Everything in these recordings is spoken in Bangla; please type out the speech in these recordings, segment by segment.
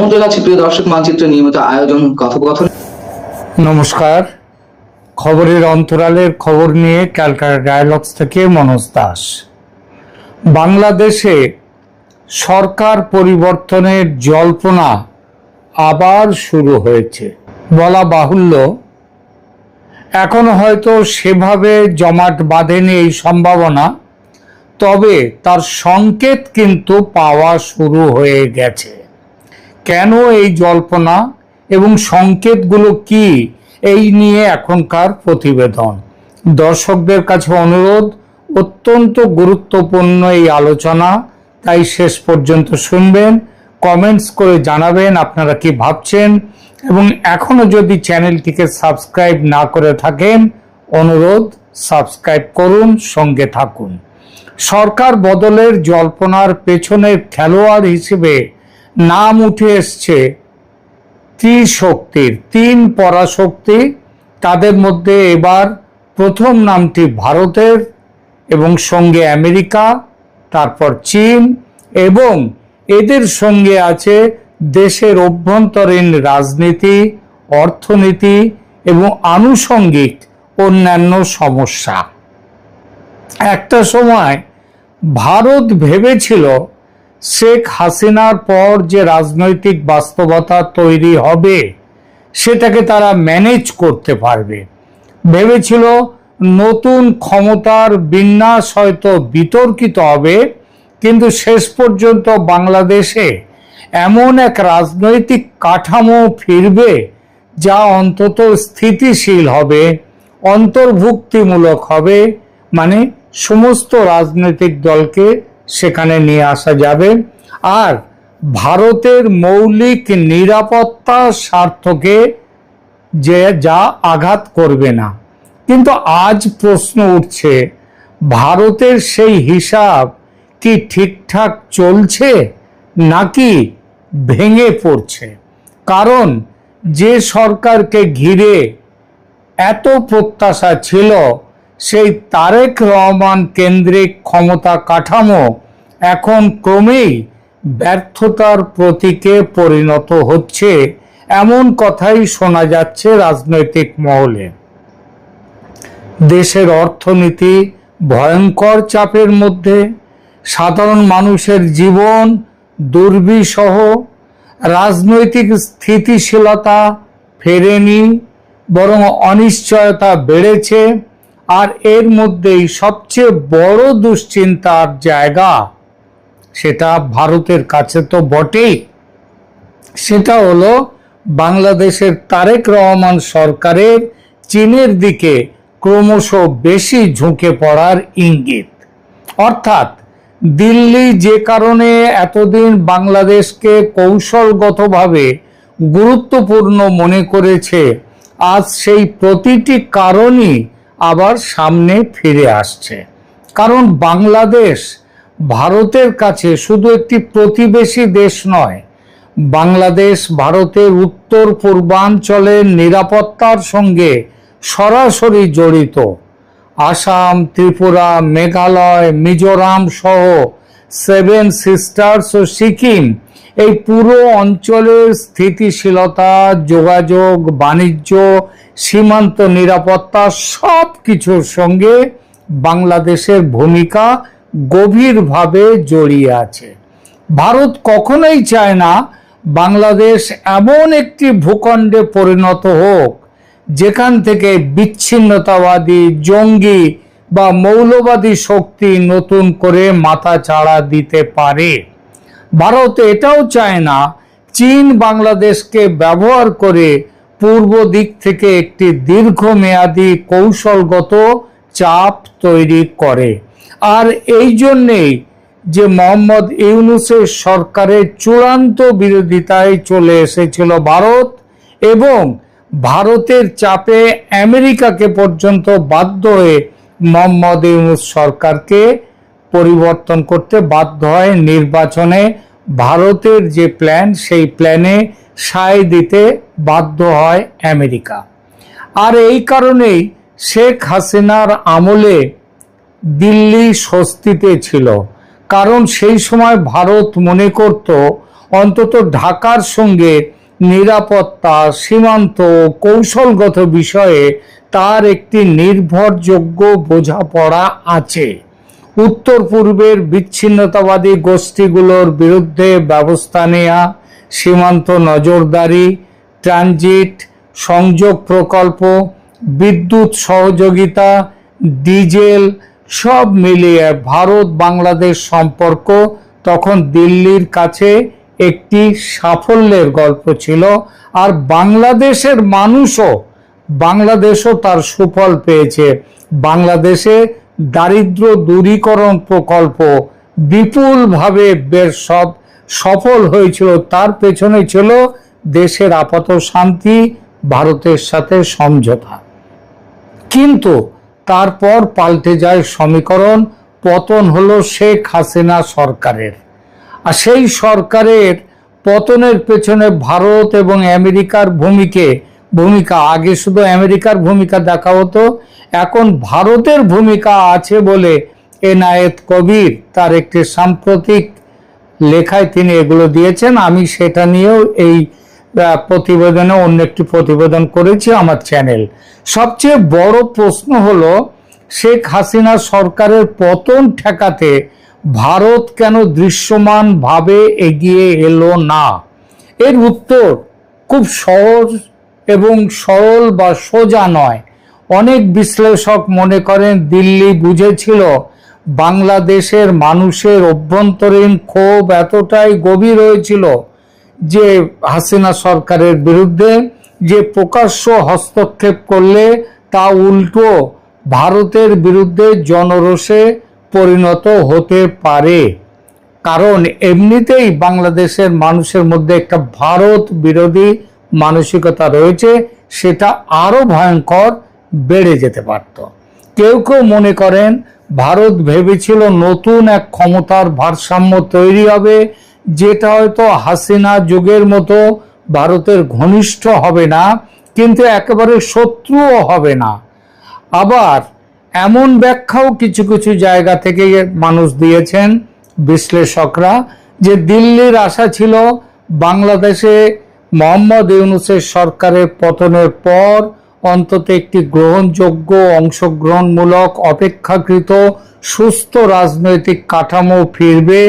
আমন্ত্রণ জানাচ্ছি প্রিয় দর্শক মানচিত্র নিয়মিত আয়োজন কথোপকথন। নমস্কার। খবরের অন্তরালের খবর নিয়ে ক্যালকাটা ডায়ালগস থেকে মনোজ দাস। বাংলাদেশে সরকার পরিবর্তনের জল্পনা আবার শুরু হয়েছে। বলা বাহুল্য, এখন হয়তো সেভাবে জমাট বাঁধেনি এই সম্ভাবনা, তবে তার সংকেত কিন্তু পাওয়া শুরু হয়ে গেছে। কেন এই জল্পনা এবং সংকেতগুলো কি, এই নিয়ে এখনকার প্রতিবেদন। দর্শকদের কাছে অনুরোধ, অত্যন্ত গুরুত্বপূর্ণ এই আলোচনা, তাই শেষ পর্যন্ত শুনবেন, কমেন্টস করে জানাবেন আপনারা কি ভাবছেন, এবং এখনো যদি চ্যানেলটিকে সাবস্ক্রাইব না করে থাকেন অনুরোধ সাবস্ক্রাইব করুন, সঙ্গে থাকুন। সরকার বদলের জল্পনার পেছনের খেলোয়াড় হিসেবে নাম উঠে এসছে ত্রিশক্তির, তিন পরাশক্তি। তাদের মধ্যে এবার প্রথম নামটি ভারতের, এবং সঙ্গে আমেরিকা, তারপর চীন, এবং এদের সঙ্গে আছে দেশের অভ্যন্তরীণ রাজনীতি, অর্থনীতি এবং আনুষঙ্গিক অন্যান্য সমস্যা। একটা সময় ভারত ভেবেছিল শেখ হাসিনার পর যে রাজনৈতিক বাস্তবতা তৈরি হবে সেটাকে তারা ম্যানেজ করতে পারবে। ভেবেছিল নতুন ক্ষমতার বিন্যাস হয়তো বিতর্কিত হবে, কিন্তু শেষ পর্যন্ত বাংলাদেশে এমন এক রাজনৈতিক কাঠামো ফিরবে যা অন্তত স্থিতিশীল হবে, অন্তর্ভুক্তিমূলক হবে, মানে সমস্ত রাজনৈতিক দলকে সেখানে নিয়ে আসা যাবে, আর ভারতের মৌলিক নিরাপত্তা স্বার্থকে যা আঘাত করবে না। কিন্তু আজ প্রশ্ন উঠছে, ভারতের সেই হিসাব কি ঠিকঠাক চলছে নাকি ভেঙে পড়ছে? কারণ যে সরকারকে ঘিরে এত প্রত্যাশা ছিল, সেই তারেক রহমান কেন্দ্রিক ক্ষমতা কাঠামো এখন ক্রমেই ব্যর্থতার প্রতীকে পরিণত হচ্ছে, এমন কথাই শোনা যাচ্ছে রাজনৈতিক মহলে। দেশের অর্থনীতি ভয়ঙ্কর চাপের মধ্যে, সাধারণ মানুষের জীবন দুর্বিষহ, রাজনৈতিক স্থিতিশীলতা ফেরেনি, বরং অনিশ্চয়তা বেড়েছে। আর এর মধ্যেই সবচেয়ে বড় দুশ্চিন্তার জায়গা, সেটা ভারতের কাছে তো বটেই, সেটা হলো বাংলাদেশের তারেক রহমান সরকারের চীনের দিকে ক্রমশ বেশি ঝুঁকে পড়ার ইঙ্গিত। অর্থাৎ দিল্লি যে কারণে এতদিন বাংলাদেশকে কৌশলগতভাবে গুরুত্বপূর্ণ মনে করেছে, আজ সেই প্রতিটি কারণই আবার সামনে ফিরে আসছে। কারণ বাংলাদেশ ভারতের কাছে শুধু একটি প্রতিবেশী দেশ নয়, বাংলাদেশ ভারতের উত্তর পূর্বাঞ্চলের নিরাপত্তার সঙ্গে সরাসরি জড়িত। আসাম, ত্রিপুরা, মেঘালয়, মিজোরাম সহ সেভেন সিস্টার্স ও সিকিম, এই পুরো অঞ্চলের স্থিতিশীলতা, যোগাযোগ, বাণিজ্য, সীমান্ত নিরাপত্তা সব কিছুর সঙ্গে বাংলাদেশের ভূমিকা গভীরভাবে জড়িয়ে আছে। ভারত কখনোই চায় না বাংলাদেশ এমন একটি ভূখণ্ডে পরিণত হোক যেখান থেকে বিচ্ছিন্নতাবাদী, জঙ্গি বা মৌলবাদী শক্তি নতুন করে মাথাচাড়া দিতে পারে। ভারত এটাও চায় না চীন বাংলাদেশকে ব্যবহার করে পূর্ব দিক থেকে একটি দীর্ঘমেয়াদী কৌশলগত চাপ তৈরি করে। আর এই জন্যেই যে মোহাম্মদ ইউনূসের সরকারের চূড়ান্ত বিরোধিতায় চলে এসেছিল ভারত, এবং ভারতের চাপে আমেরিকাকে পর্যন্ত বাধ্য হয়ে মোহাম্মদ ইউনূস সরকারকে পরিবর্তন করতে বাধ্য হয়। নির্বাচনে ভারতের যে প্ল্যান, সেই প্ল্যানে সায় দিতে বাধ্য হয় আমেরিকা। আর এই কারণেই শেখ হাসিনার আমলে দিল্লি স্বস্তিতে ছিল, কারণ সেই সময় ভারত মনে করত অন্তত ঢাকার সঙ্গে নিরাপত্তা, সীমান্ত, কৌশলগত বিষয়ে তার একটি নির্ভরযোগ্য বোঝাপড়া আছে। উত্তর পূর্বের বিচ্ছিন্নতাবাদী গোষ্ঠীগুলোর বিরুদ্ধে ব্যবস্থা নেওয়া, সীমান্ত নজরদারি, ট্রানজিট সংযোগ প্রকল্প, বিদ্যুৎ সহযোগিতা, ডিজেল সব মিলিয়ে ভারত বাংলাদেশ সম্পর্ক তখন দিল্লির কাছে একটি সাফল্যের গল্প ছিল। আর বাংলাদেশও তার সুফল পেয়েছে। বাংলাদেশে দারিদ্র দূরীকরণ প্রকল্প বিপুলভাবে বেশ সফল হয়েছিল। তার পেছনে ছিল দেশের আপাত শান্তি, ভারতের সাথে সমঝোতা। কিন্তু তারপর পাল্টে যায় সমীকরণ, পতন হলো শেখ হাসিনা সরকারের। আর সেই সরকারের পতনের পেছনে ভারত এবং আমেরিকার ভূমিকা আগে শুধু আমেরিকার ভূমিকা দেখা হতো, এখন ভারতের ভূমিকা আছে বলে এনায়েত কবির তার একটি সাম্প্রতিক লেখায় তিনি এগুলো দিয়েছেন। আমি সেটা নিয়েও এই প্রতিবেদনে অন্য একটি প্রতিবেদন করেছি আমার চ্যানেল। সবচেয়ে বড় প্রশ্ন হলো, শেখ হাসিনা সরকারের পতন ঠেকাতে ভারত কেন দৃশ্যমানভাবে এগিয়ে এলো না? এর উত্তর খুব সহজ এবং সরল বা সোজা নয়। অনেক বিশ্লেষক মনে করেন দিল্লি বুঝেছিল বাংলাদেশের মানুষের অভ্যন্তরীণ ক্ষোভ এতটাই গভীর হয়েছিল যে হাসিনা সরকারের বিরুদ্ধে, যে প্রকাশ্য হস্তক্ষেপ করলে তা উল্টো ভারতের বিরুদ্ধে জনরোষে পরিণত হতে পারে। কারণ এমনিতেই বাংলাদেশের মানুষের মধ্যে একটা ভারত বিরোধী মানসিকতা রয়েছে, সেটা আরো ভয়ঙ্কর বেড়ে যেতে পারত। কেউ কেউ মনে করেন ভারত ভেবেছিল নতুন এক ক্ষমতার ভারসাম্য তৈরি হবে, যেটা হয়তো হাসিনা যুগের মতো ভারতের ঘনিষ্ঠ হবে না, কিন্তু একেবারে শত্রুও হবে না। আবার এমন ব্যাখ্যাও কিছু কিছু জায়গা থেকে মানুষ দিয়েছেন, বিশ্লেষকরা, যে দিল্লির আশা ছিল বাংলাদেশে মোহাম্মদ ইউনূসের সরকারের পতনের পর অন্তত একটি গ্রহণযোগ্য, অংশগ্রহণমূলক, অপেক্ষাকৃত সুস্থ রাজনৈতিক কাঠামো ফিরবে,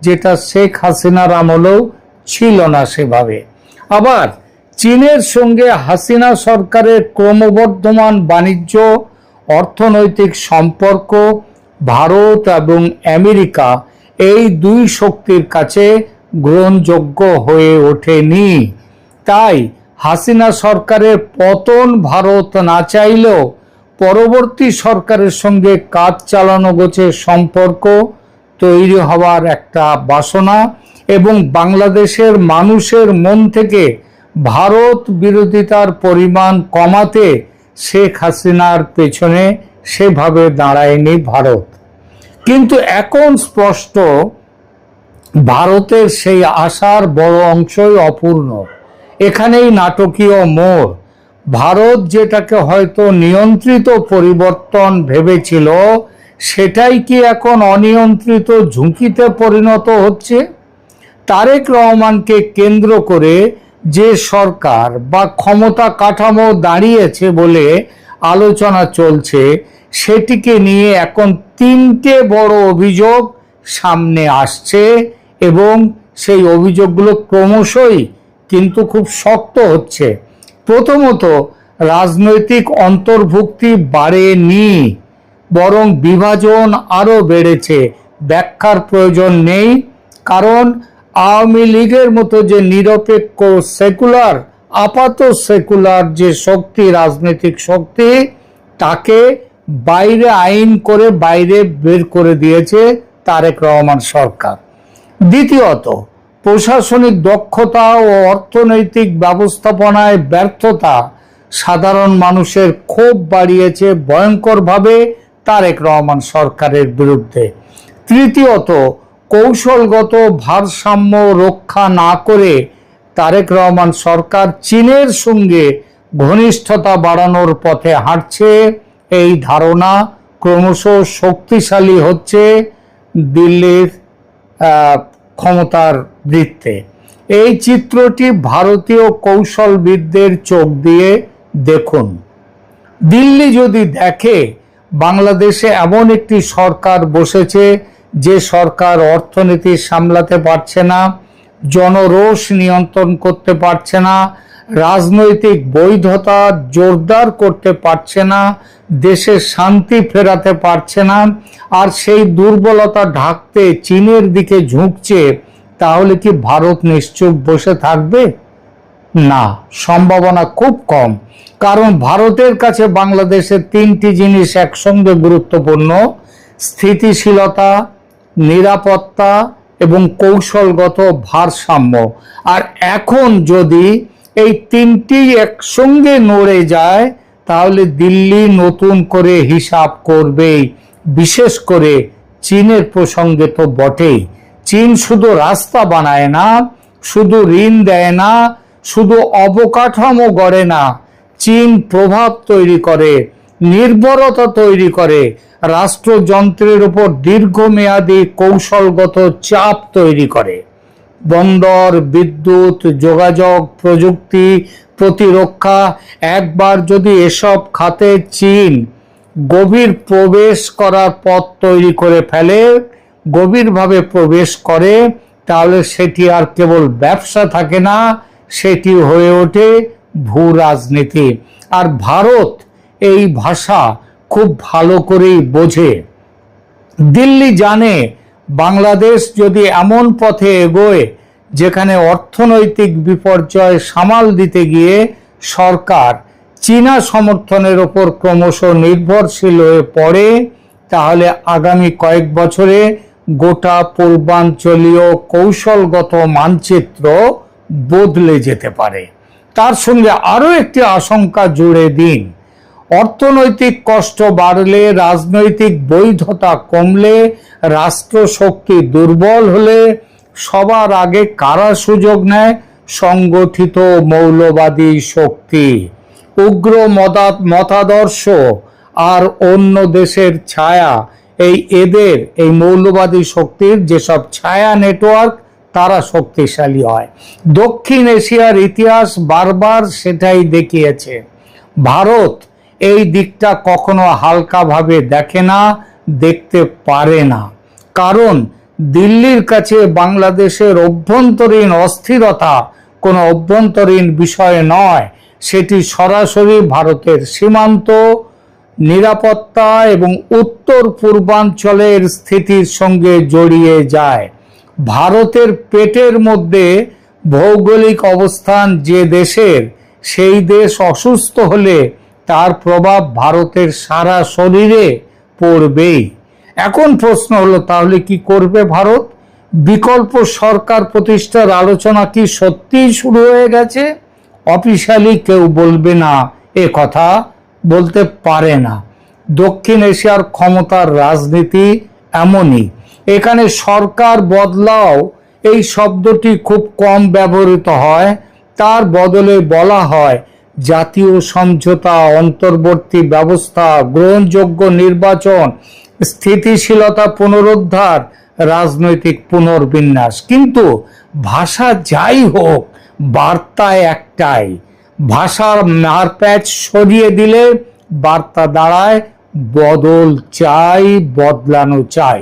যেটা শেখ হাসিনার আমলেও ছিল না সেভাবে। আবার চীনের সঙ্গে হাসিনা সরকারের ক্রমবর্ধমান বাণিজ্য, অর্থনৈতিক সম্পর্ক ভারত এবং আমেরিকা এই দুই শক্তির কাছে গ্রহণযোগ্য হয়ে ওঠেনি। তাই হাসিনা সরকারের পতন ভারত না চাইলেও পরবর্তী সরকারের সঙ্গে কাজ চালানো গোছের সম্পর্ক তৈরি হওয়ার একটা বাসনা এবং বাংলাদেশের মানুষের মন থেকে ভারত বিরোধিতার পরিমাণ কমাতে শেখ হাসিনার পেছনে সেভাবে দাঁড়ায়নি ভারত। কিন্তু এখন স্পষ্ট ভারতের সেই আশার বড় অংশই অপূর্ণ। এখানেই নাটকীয় মোড়। ভারত যেটাকে হয়তো নিয়ন্ত্রিত পরিবর্তন ভেবেছিল, সেটাই কি এখন অনিয়ন্ত্রিত ঝুঁকিতে পরিণত হচ্ছে? তারেক রহমানকে কেন্দ্র করে যে সরকার বা ক্ষমতা কাঠামো দাঁড়িয়েছে বলে আলোচনা চলছে, সেটিকে নিয়ে এখন তিনটে বড় অভিযোগ সামনে আসছে এবং সেই অভিযোগগুলো ক্রমশই কিন্তু খুব শক্ত হচ্ছে। প্রথমত, রাজনৈতিক অন্তর্ভুক্তি বাড়েনি, বরং বিভাজন আরো বেড়েছে। ব্যাখ্যার প্রয়োজন নেই, কারণ আওয়ামী লীগের মতো যে নিরপেক্ষ সেকুলার, আপাত সেকুলার যে শক্তি, রাজনৈতিক শক্তি, তাকে বাইরে আইন করে বাইরে বের করে দিয়েছে তারেক রহমান সরকার। দ্বিতীয়ত, প্রশাসনিক দক্ষতা ও অর্থনৈতিক ব্যবস্থাপনায় ব্যর্থতা সাধারণ মানুষের ক্ষোভ বাড়িয়েছে ভয়ঙ্করভাবে তারেক রহমান সরকারের বিরুদ্ধে। তৃতীয়ত, কৌশলগত ভারসাম্য রক্ষা না করে তারেক রহমান সরকার চীনের সঙ্গে ঘনিষ্ঠতা বাড়ানোর পথে হাঁটছে, এই ধারণা ক্রমশ শক্তিশালী হচ্ছে দিল্লির ক্ষমতার বৃত্তে। এই চিত্রটি ভারতীয় কৌশলবিদদের চোখ দিয়ে দেখুন। দিল্লি যদি দেখে বাংলাদেশে এমন একটি সরকার বসেছে যে সরকার অর্থনীতি সামলাতে পারছে না, জনরোষ নিয়ন্ত্রণ করতে পারছে না, রাজনৈতিক বৈধতা জোরদার করতে পারছে না, দেশে শান্তি ফেরাতে পারছে না, আর সেই দুর্বলতা ঢাকতে চীনের দিকে ঝুঁকছে, তাহলে কি ভারত নিশ্চুপ বসে থাকবে? না, সম্ভাবনা খুব কম। কারণ ভারতের কাছে বাংলাদেশের তিনটি জিনিস একসঙ্গে গুরুত্বপূর্ণ: স্থিতিশীলতা, নিরাপত্তা এবং কৌশলগত ভারসাম্য। আর এখন যদি এই তিনটি একসঙ্গে নড়ে যায়, তাহলে দিল্লি নতুন করে হিসাব করবেই। বিশেষ করে চীনের প্রসঙ্গে তো বটেই। চীন শুধু রাস্তা বানায় না, শুধু ঋণ দেয় না, শুধু অবকাঠামো গড়ে না, চীন প্রভাব তৈরি করে, নির্ভরতা তৈরি করে, রাষ্ট্রযন্ত্রের উপর দীর্ঘমেয়াদী কৌশলগত চাপ তৈরি করে। বন্দর, বিদ্যুৎ, যোগাযোগ, প্রযুক্তি, প্রতিরক্ষা, একবার যদি এসব খাতে চীন গভীর প্রবেশ করার পথ তৈরি করে ফেলে, গভীরভাবে প্রবেশ করে, তাহলে সেটি আর কেবল ব্যবসা থাকে না, সেটি হয়ে ওঠে ভূ রাজনীতি। আর ভারত এই ভাষা খুব ভালো করেই বোঝে। দিল্লি জানে বাংলাদেশ যদি এমন পথে এগোয় যেখানে অর্থনৈতিক বিপর্যয় সামাল দিতে গিয়ে সরকার চীনা সমর্থনের ওপর ক্রমশ নির্ভরশীল হয়ে পড়ে, তাহলে আগামী কয়েক বছরে গোটা পূর্বাঞ্চলীয় কৌশলগত মানচিত্র বদলে যেতে পারে। তার সঙ্গে আরও একটি আশঙ্কা জুড়ে দিন: অর্থনৈতিক কষ্ট বাড়লে, রাজনৈতিক বৈধতা কমলে, রাষ্ট্রশক্তি দুর্বল হলে সবার আগে কারা সুযোগ নেয়? সংগঠিত মৌলবাদী শক্তি। উগ্র মতাদর্শ আর অন্য দেশের ছায়া, এই মৌলবাদী শক্তির যেসব ছায়া নেটওয়ার্ক, তারা শক্তিশালী হয়। দক্ষিণ এশিয়ার ইতিহাস বারবার সেটাই দেখিয়েছে। ভারত এই দিকটা কখনো হালকাভাবে দেখে না, দেখতে পারে না। কারণ দিল্লির কাছে বাংলাদেশের অভ্যন্তরীণ অস্থিরতা কোনো অভ্যন্তরীণ বিষয় নয়, সেটি সরাসরি ভারতের সীমান্ত, নিরাপত্তা এবং উত্তর পূর্বাঞ্চলের স্থিতির সঙ্গে জড়িয়ে যায়। ভারতের পেটের মধ্যে ভৌগোলিক অবস্থান যে দেশের, সেই দেশ অসুস্থ হলে তার প্রভাব ভারতের সারা শরীরে পড়বেই। এখন প্রশ্ন হলো, তাহলে কি করবে ভারত? বিকল্প সরকার প্রতিষ্ঠার আলোচনা কি সত্যিই শুরু হয়ে গেছে? অফিশিয়ালি কেউ বলবে না, এ কথা বলতে পারে না। দক্ষিণ এশিয়ার ক্ষমতার রাজনীতি এমনই। এখানে সরকার বদলাও এই শব্দটি খুব কম ব্যবহৃত হয়, তার বদলে বলা হয় জাতীয় সমঝোতা, অন্তর্বর্তী ব্যবস্থা, গ্রহণযোগ্য নির্বাচন, স্থিতিশীলতা পুনরুদ্ধার, রাজনৈতিক পুনর্বিন্যাস। কিন্তু ভাষা যাই হোক, বার্তা একটাই। ভাষার মারপ্যাচ সরিয়ে দিলে বার্তা দাঁড়ায় বদল চাই, বদলানো চাই।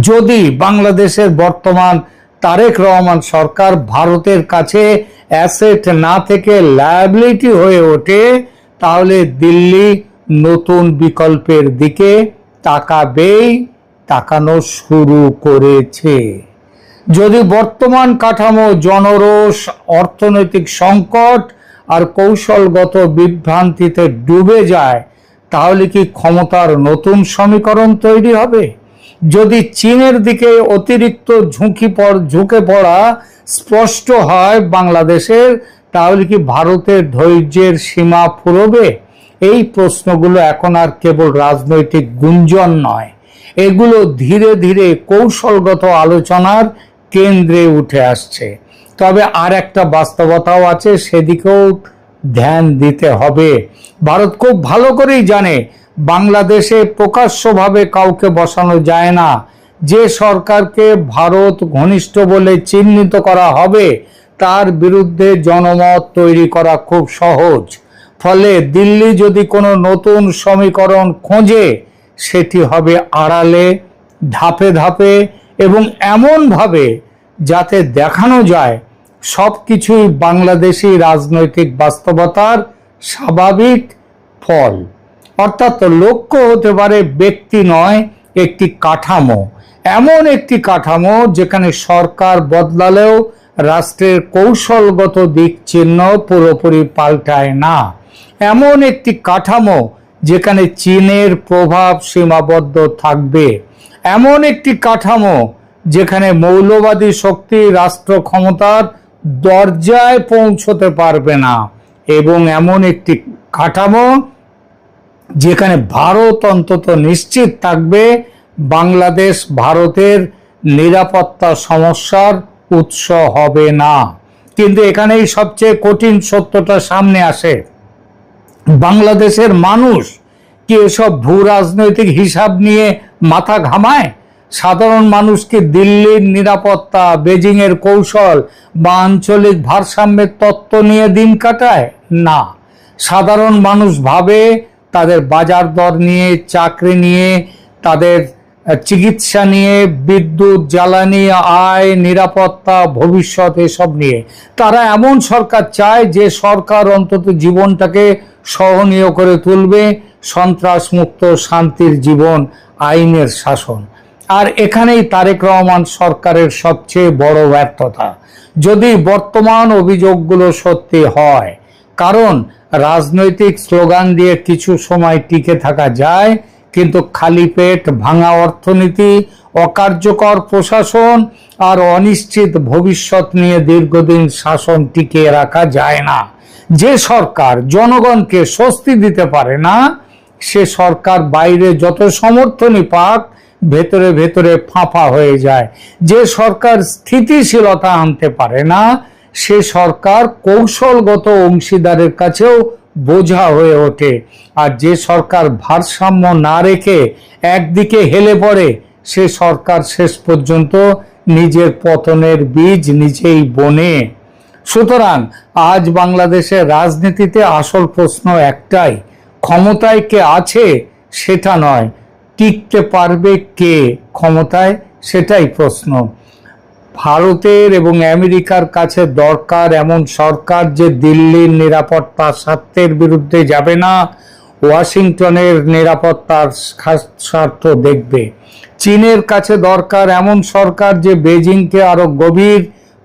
যদি বাংলাদেশের বর্তমান তারেক রহমান সরকার ভারতের কাছে অ্যাসেট না থেকে লায়াবিলিটি হয়ে ওঠে, তাহলে দিল্লি নতুন বিকল্পের দিকে তাকানো শুরু করেছে। যদি বর্তমান কাঠামো জনরোষ, অর্থনৈতিক সংকট আর কৌশলগত বিভ্রান্তিতে ডুবে যায়, তাহলে কি ক্ষমতার নতুন সমীকরণ তৈরি হবে? যদি চীনের দিকে অতিরিক্ত ঝুঁকে পড়া স্পষ্ট হয় বাংলাদেশের, তাহলে কি ভারতের ধৈর্যের সীমা ফুরবে? এই প্রশ্নগুলো এখন আর কেবল রাজনৈতিক গুঞ্জন নয়, এগুলো ধীরে ধীরে কৌশলগত আলোচনার কেন্দ্রে উঠে আসছে। তবে আর একটা বাস্তবতাও আছে, সেদিকেও ধ্যান দিতে হবে। ভারত খুব ভালো করেই জানে বাংলাদেশে প্রকাশ্যভাবে কাউকে বসানো যায় না। যে সরকারকে ভারত ঘনিষ্ঠ বলে চিহ্নিত করা হবে তার বিরুদ্ধে জনমত তৈরি করা খুব সহজ। ফলে দিল্লি যদি কোনো নতুন সমীকরণ খোঁজে সেটি হবে আড়ালে, ধাপে ধাপে এবং এমনভাবে যাতে দেখানো যায় সব কিছুই বাংলাদেশি রাজনৈতিক বাস্তবতার স্বাভাবিক ফল। অর্থাৎ লক্ষ্য হতে পারে ব্যক্তি নয়, একটি কাঠামো, এমন একটি কাঠামো যেখানে সরকার বদলালেও রাষ্ট্রের কৌশলগত দিক চিহ্ন পুরোপুরি পাল্টায় না, এমন একটি কাঠামো যেখানে চীনের প্রভাব সীমাবদ্ধ থাকবে, এমন একটি কাঠামো যেখানে মৌলবাদী শক্তি রাষ্ট্র ক্ষমতার দরজায় পৌঁছতে পারবে না, এবং এমন একটি কাঠামো যেখানে ভারত অন্তত নিশ্চিত থাকবে বাংলাদেশ ভারতের নিরাপত্তা সমস্যার উৎস হবে না। কিন্তু এখানেই সবচেয়ে কঠিন সত্যটা সামনে আসে। বাংলাদেশের মানুষ কি এসব ভূ রাজনৈতিক হিসাব নিয়ে মাথা ঘামায়? সাধারণ মানুষ কি দিল্লির নিরাপত্তা, বেজিং এর কৌশল বা আঞ্চলিক ভারসাম্যের তত্ত্ব নিয়ে দিন কাটায়? না, সাধারণ মানুষ ভাবে তাদের বাজার দর নিয়ে, চাকরি নিয়ে, তাদের চিকিৎসা নিয়ে, বিদ্যুৎ, জ্বালানি, আয়, নিরাপত্তা, ভবিষ্যৎ এসব নিয়ে। তারা এমন সরকার চায় যে সরকার অন্তত জীবনটাকে সহনীয় করে তুলবে, সন্ত্রাস মুক্ত শান্তির জীবন, আইনের শাসন। আর এখানেই তারেক রহমান সরকারের সবচেয়ে বড় ব্যর্থতা, যদি বর্তমান অভিযোগগুলো সত্যি হয়। কারণ রাজনৈতিক স্লোগান দিয়ে কিছু সময় টিকে থাকা যায়, কিন্তু খালি পেট, ভাঙা অর্থনীতি, অকার্যকর প্রশাসন আর অনিশ্চিত ভবিষ্যৎ নিয়ে দীর্ঘদিন শাসন টিকিয়ে রাখা যায় না। যে সরকার জনগণকে স্বস্তি দিতে পারে না সে সরকার বাইরে যত সমর্থনই পাক ভেতরে ভেতরে ফাঁপা হয়ে যায়। যে সরকার স্থিতিশীলতা আনতে পারে না সে সরকার কৌশলগত অংশীদারের কাছেও বোঝা হয়ে ওঠে। আর যে সরকার ভারসাম্য না রেখে একদিকে হেলে পড়ে সে সরকার শেষ পর্যন্ত নিজের পতনের বীজ নিজেই বোনে। সুতরাং আজ বাংলাদেশের রাজনীতিতে আসল প্রশ্ন একটাই, ক্ষমতায় কে আছে সেটা নয়, টিকতে পারবে কে ক্ষমতায় সেটাই প্রশ্ন। ভারতের এবং আমেরিকার কাছে দরকার এমন সরকার যে দিল্লির নিরাপত্তার স্বার্থের বিরুদ্ধে যাবে না, ওয়াশিংটনের নিরাপত্তার স্বার্থ দেখবে। চীনের কাছে দরকার এমন সরকার যে বেজিংকে আরো গভীর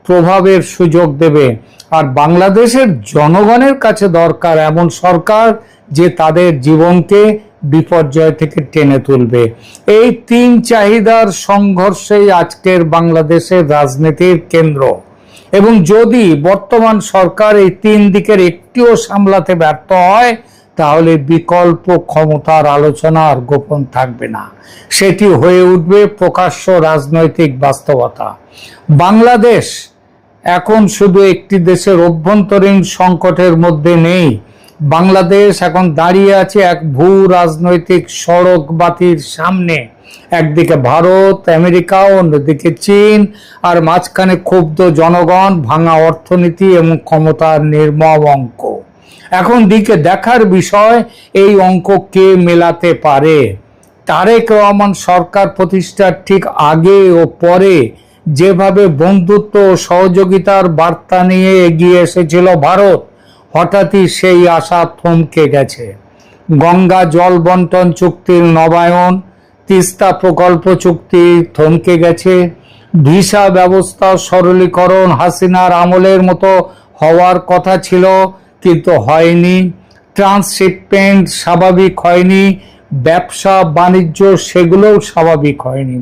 প্রভাবের সুযোগ দেবে। আর বাংলাদেশের জনগণের কাছে দরকার এমন সরকার যে তাদের জীবনকে বিপর্যয় থেকে টেনে তুলবে। এই তিন চাহিদার সংঘর্ষেই আজকের বাংলাদেশের রাজনীতির কেন্দ্র। এবং যদি বর্তমান সরকার এই তিন দিকের একটিও সামলাতে ব্যর্থ হয় তাহলে বিকল্প ক্ষমতার আলোচনা আর গোপন থাকবে না, সেটি হয়ে উঠবে প্রকাশ্য রাজনৈতিক বাস্তবতা। বাংলাদেশ এখন শুধু একটি দেশের অভ্যন্তরীণ সংকটের মধ্যে নেই, বাংলাদেশ এখন দাঁড়িয়ে আছে এক ভূ রাজনৈতিক সড়ক বাতির সামনে। একদিকে ভারত, আমেরিকা, অন্যদিকে চীন, আর মাঝখানে ক্ষুব্ধ জনগণ, ভাঙা অর্থনীতি এবং ক্ষমতার নির্মম অঙ্ক। এখন দিকে দেখার বিষয় এই অঙ্ক কে মেলাতে পারে। তারেক রহমান সরকার প্রতিষ্ঠার ঠিক আগে ও পরে যেভাবে বন্ধুত্ব ও সহযোগিতার বার্তা নিয়ে এগিয়ে এসেছিল ভারত, হঠাৎই সেই আশা থমকে গেছে। গঙ্গা জল বন্টন চুক্তির নবায়ন, তিস্তা প্রকল্প চুক্তি থমকে গেছে। ভিসা ব্যবস্থা সরলীকরণ হাসিনার আমলের মতো হওয়ার কথা ছিল কিন্তু হয়নি। ট্রান্সশিপমেন্ট স্বাভাবিক হয়নি, ব্যবসা বাণিজ্য সেগুলোও স্বাভাবিক হয়নি।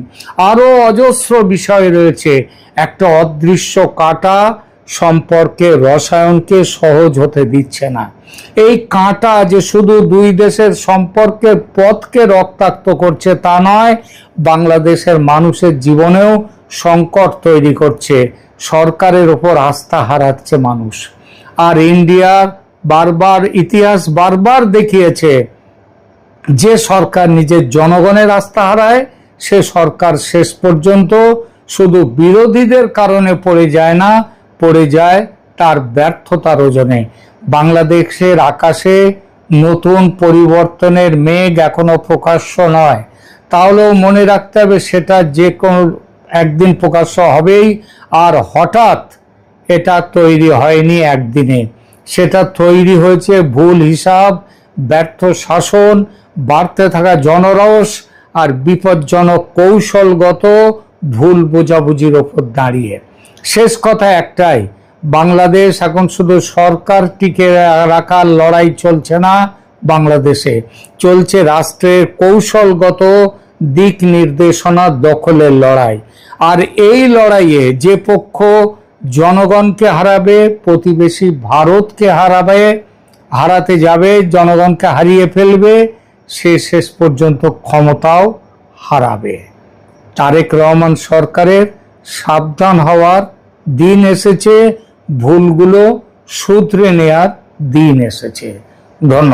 আরো অজস্র বিষয় রয়েছে। একটা অদৃশ্য কাঁটা সম্পর্কে রসায়নকে সহজ হতে দিচ্ছে না। এই কাঁটা যে শুধু দুই দেশের সম্পর্কের পথকে রক্তাক্ত করছে তা নয়, বাংলাদেশের মানুষের জীবনেও সংকট তৈরি করছে। সরকারের ওপর আস্থা হারাচ্ছে মানুষ। আর ইন্ডিয়ার ইতিহাস বারবার দেখিয়েছে যে সরকার নিজের জনগণের আস্থা হারায় সে সরকার শেষ পর্যন্ত শুধু বিরোধীদের কারণে পড়ে যায় না, পড়ে যায় তার ব্যর্থতার ওজনে। বাংলাদেশের আকাশে নতুন পরিবর্তনের মেঘ এখনো প্রকাশ্য নয়, তাহলেও মনে রাখতে হবে সেটা যে কোনো একদিন প্রকাশ্য হবেই। আর হঠাৎ এটা তৈরি হয়নি একদিনে, সেটা তৈরি হয়েছে ভুল হিসাব, ব্যর্থ শাসন, বাড়তে থাকা জনরোষ আর বিপজ্জনক কৌশলগত ভুল বোঝাবুঝির ওপর দাঁড়িয়ে। শেষ কথা একটাই, বাংলাদেশ এখন শুধু সরকার টিকে রাখার লড়াই চলছে না, বাংলাদেশে চলছে রাষ্ট্রের কৌশলগত দিক নির্দেশনা দখলের লড়াই। আর এই লড়াইয়ে যে পক্ষ জনগণকে হারাবে, প্রতিবেশী ভারতকে হারাতে যাবে, জনগণকে হারিয়ে ফেলবে, সে শেষ পর্যন্ত ক্ষমতাও হারাবে। তারেক রহমান সরকারের সাবধান হওয়ার দিন এসেছে, ভুলগুলো শুধরে নেয়ার দিন এসেছে। ধন্যবাদ।